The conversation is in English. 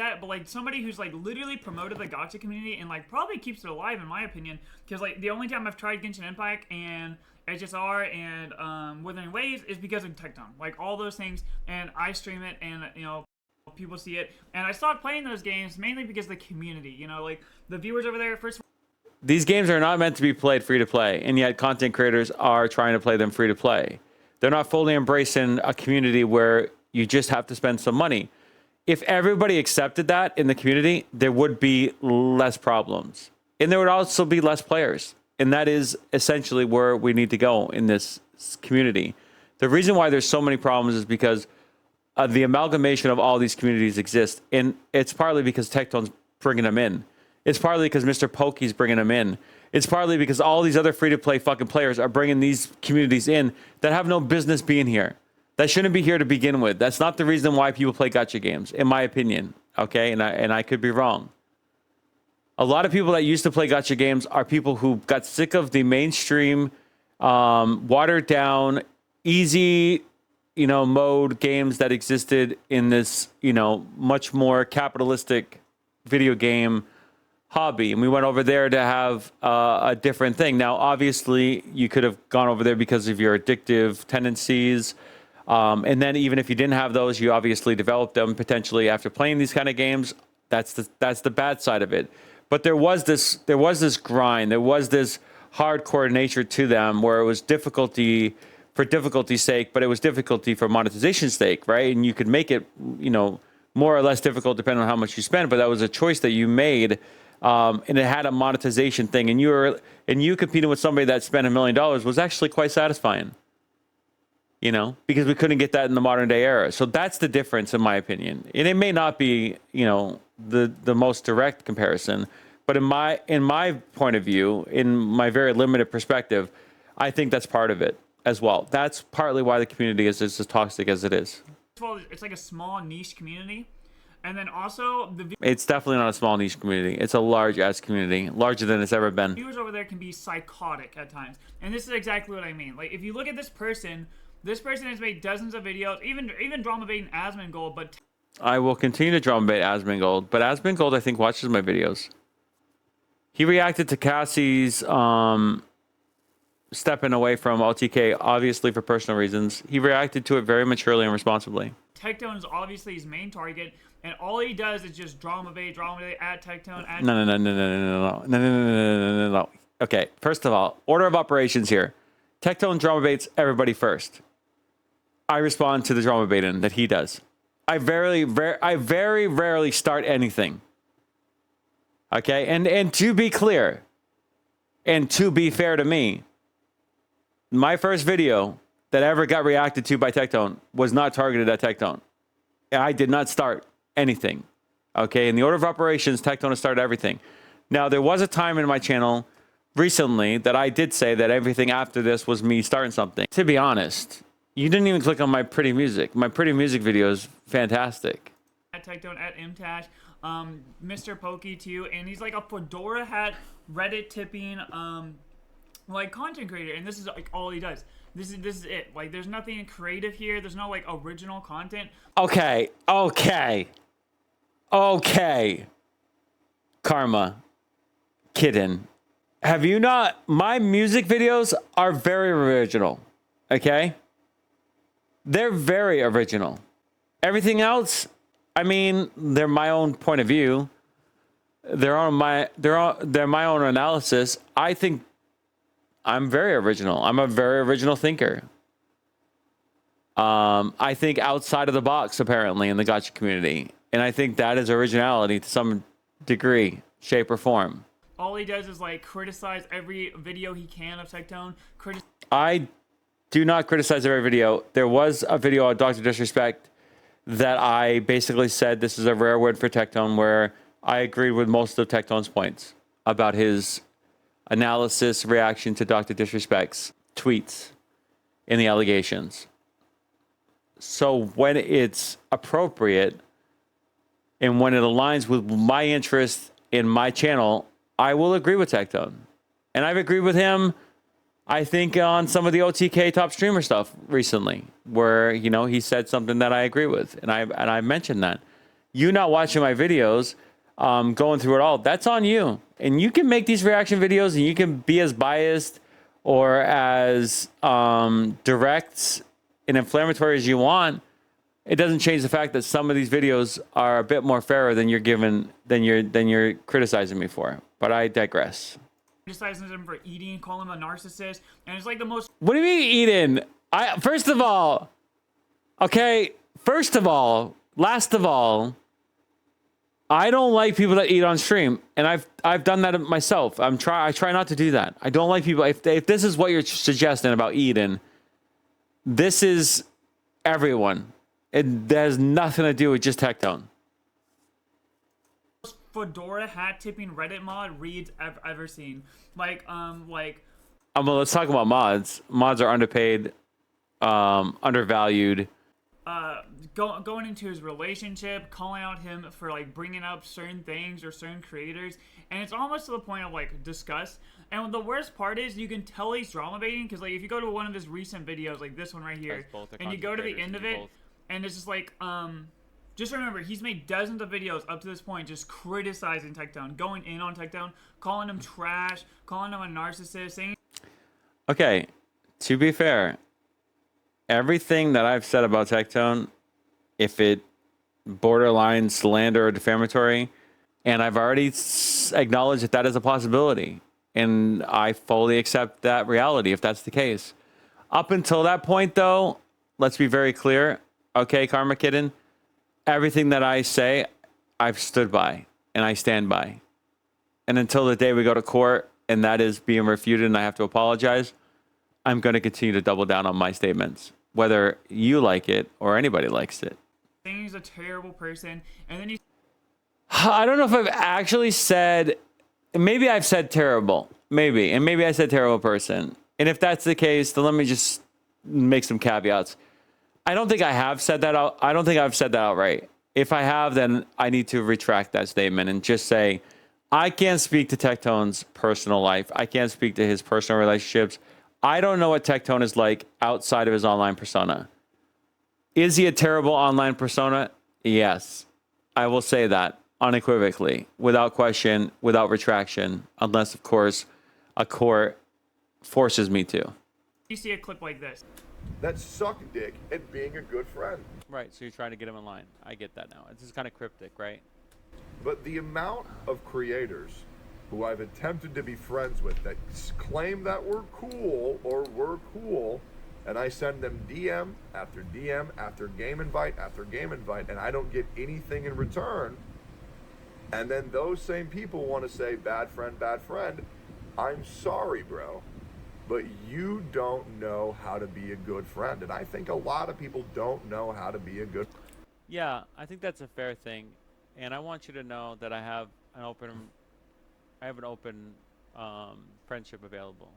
that, but like somebody who's like literally promoted the gacha community and like probably keeps it alive in my opinion, because like the only time I've tried Genshin Impact and HSR and Wuthering Waves is because of Tectone. Like all those things, and I stream it, and you know, people see it, and I stopped playing those games mainly because of the community. You know, like the viewers over there. First, these games are not meant to be played free to play, and yet content creators are trying to play them free to play. They're not fully embracing a community where you just have to spend some money. If everybody accepted that in the community, there would be less problems, and there would also be less players. And that is essentially where we need to go in this community. The reason why there's so many problems is because the amalgamation of all these communities exist. And it's partly because Tectone's bringing them in. It's partly because Mr. Pokey's bringing them in. It's partly because all these other free-to-play fucking players are bringing these communities in that have no business being here. That shouldn't be here to begin with. That's not the reason why people play gacha games, in my opinion. Okay, and I could be wrong. A lot of people that used to play gacha games are people who got sick of the mainstream, watered down, easy, mode games that existed in this, much more capitalistic video game hobby. And we went over there to have a different thing. Now, obviously, you could have gone over there because of your addictive tendencies. And then even if you didn't have those, you obviously developed them potentially after playing these kind of games. That's the bad side of it. But there was this grind, there was this hardcore nature to them where it was difficulty for difficulty's sake, but it was difficulty for monetization's sake, right? And you could make it, more or less difficult depending on how much you spend, but that was a choice that you made, and it had a monetization thing. And you competing with somebody that spent $1 million was actually quite satisfying, because we couldn't get that in the modern day era. So that's the difference, in my opinion. And it may not be, the most direct comparison, but in my point of view, in my very limited perspective, I think that's part of it as well. That's partly why the community is as toxic as it is. well, it's like a small niche community, and then also it's definitely not a small niche community. It's a large ass community, larger than it's ever been. Viewers over there can be psychotic at times, and this is exactly what I mean. Like if you look at this person has made dozens of videos, even drama baiting Asmongold, but I will continue to drama bait Asmongold, but Asmongold I think watches my videos. He reacted to Cassie's stepping away from OTK, obviously for personal reasons. He reacted to it very maturely and responsibly. Tectone is obviously his main target, and all he does is just drama bait at Tectone. No. Okay, first of all, order of operations here. Tectone drama baits everybody first. I respond to the drama baiting that he does. I very rarely start anything. Okay, and to be clear, and to be fair to me, my first video that ever got reacted to by Tectone was not targeted at Tectone. I did not start anything. Okay, in the order of operations, Tectone has started everything. Now, there was a time in my channel recently that I did say that everything after this was me starting something. To be honest, you didn't even click on my pretty music. My pretty music video is fantastic. At Tectone, at Imtash, Mr. Pokey too, and he's like a fedora hat, Reddit tipping, like content creator, and this is like all he does. This is it. Like there's nothing creative here. There's no like original content. Okay. Karma. Kidding. Have you not? My music videos are very original. Okay? They're very original. Everything else, I mean, they're my own point of view. They're my own analysis. I think I'm very original. I'm a very original thinker. I think outside of the box, apparently, in the gacha community. And I think that is originality to some degree, shape, or form. All he does is like criticize every video he can of Tectone. I do not criticize every video. There was a video on Dr. Disrespect that I basically said this is a rare word for Tectone, where I agreed with most of Tectone's points about his analysis, reaction to Dr. Disrespect's tweets and the allegations. So when it's appropriate and when it aligns with my interest in my channel, I will agree with Tectone. And I've agreed with him, I think, on some of the OTK top streamer stuff recently, where, he said something that I agree with. And I mentioned that. you not watching my videos, going through it all, that's on you. And you can make these reaction videos and you can be as biased or as direct and inflammatory as you want. It doesn't change the fact that some of these videos are a bit more fairer than you're criticizing me for. But I digress. Criticizing him for eating, calling him a narcissist, and it's like the most. What do you mean eating? First of all, last of all, I don't like people that eat on stream, and I've done that myself. I try not to do that. I don't like people. If this is what you're suggesting about eating, this is everyone. It has nothing to do with just Tectone. Fedora hat tipping Reddit mod reads I've ever seen. Well, let's talk about mods. Mods are underpaid, undervalued. Going into his relationship, calling out him for like bringing up certain things or certain creators, and it's almost to the point of like disgust. And the worst part is you can tell he's drama baiting because like if you go to one of his recent videos, like this one right here, and you go to the end of it, and it's just like just remember, he's made dozens of videos up to this point just criticizing Tectone, going in on Tectone, calling him trash, calling him a narcissist, saying... Okay, to be fair, everything that I've said about Tectone, if it borderline slander or defamatory, and I've already acknowledged that that is a possibility, and I fully accept that reality if that's the case. Up until that point, though, let's be very clear. Okay, Karma Kitten, everything that I say, I've stood by and I stand by. And until the day we go to court and that is being refuted and I have to apologize, I'm going to continue to double down on my statements, whether you like it or anybody likes it. Saying he's a terrible person, and then he... I don't know if I've actually said, maybe I've said terrible, maybe, and maybe I said terrible person. And if that's the case, then let me just make some caveats. I don't think I have said that out. I don't think I've said that outright. If I have, then I need to retract that statement and just say, I can't speak to Tectone's personal life. I can't speak to his personal relationships. I don't know what Tectone is like outside of his online persona. Is he a terrible online persona? Yes. I will say that unequivocally, without question, without retraction, unless, of course, a court forces me to. You see a clip like this. That suck dick at being a good friend. Right, so you're trying to get him in line. I get that now. It's just kind of cryptic, right? But the amount of creators who I've attempted to be friends with that claim that we're cool or we're cool, and I send them DM after DM after game invite after game invite, and I don't get anything in return, and then those same people want to say, bad friend, I'm sorry, bro. But you don't know how to be a good friend. And I think a lot of people don't know how to be a good friend. Yeah, I think that's a fair thing. And I want you to know that I have an open friendship available.